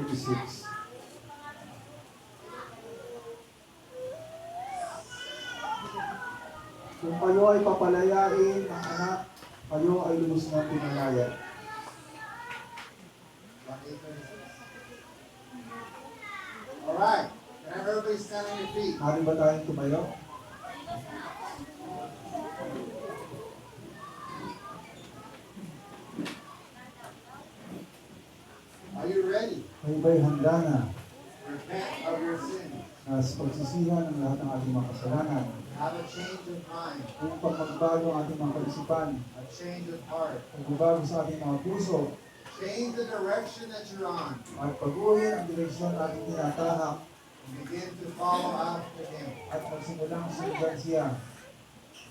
36. Kung kayo ay papalayain ng anak, kayo ay lubos na pinalaya. Alright, can everybody stand on your feet? Maaari ba tayong tumayo? Are you ready? Kayo ba'y handa na Repent of your sins. sa pagsisihan ng lahat ng ating mga kasalanan? Have a change of mind, Upang magbago ang ating mga kaisipan, a change of heart. magbago sa ating mga puso, Change the direction that you're on at pag-uwi ang direksyon na ating tinatahak and begin to follow after Him. at magsimulang sundan siya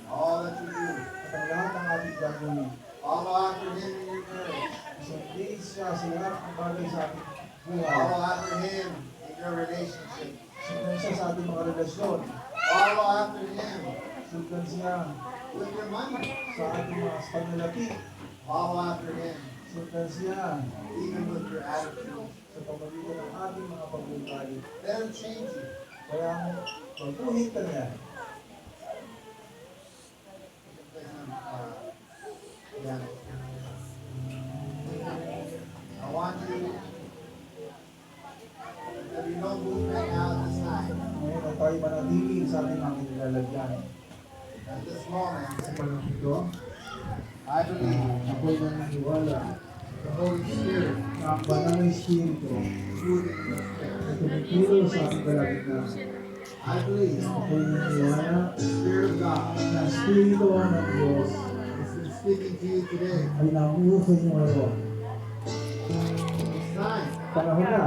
All that you do. at ang lahat ng ating gagawin. Follow after Him in your marriage. Sundin siya sa lahat ng bagay sa ating buhay. Follow after Him in your relationship. Sundan siya sa ating mga relasyon. Follow after Him Sundan siya with your money. sa ating mga panlalaki. Follow after Him Sundan siya even with your attitude. sa pamamagitan ng ating mga pagbubuhay. Let Him change you. Kaya magpuhin ka niya. Yeah. I want you, there'll be no movement now at this time. Ngayon ay tayo manatili sa ating mga kinilalagyan. At this moment, Sa panahon ito, I believe ako'y naniniwala the Holy Spirit na ang banal na Espiritu moving in this place. ay tumutulong sa ating kalagitnaan. I believe Ako'y naniniwala the Spirit of God na Espiritu ng Diyos has been speaking to you today. ay namuho sa inyo ngayon. It's time Panahon na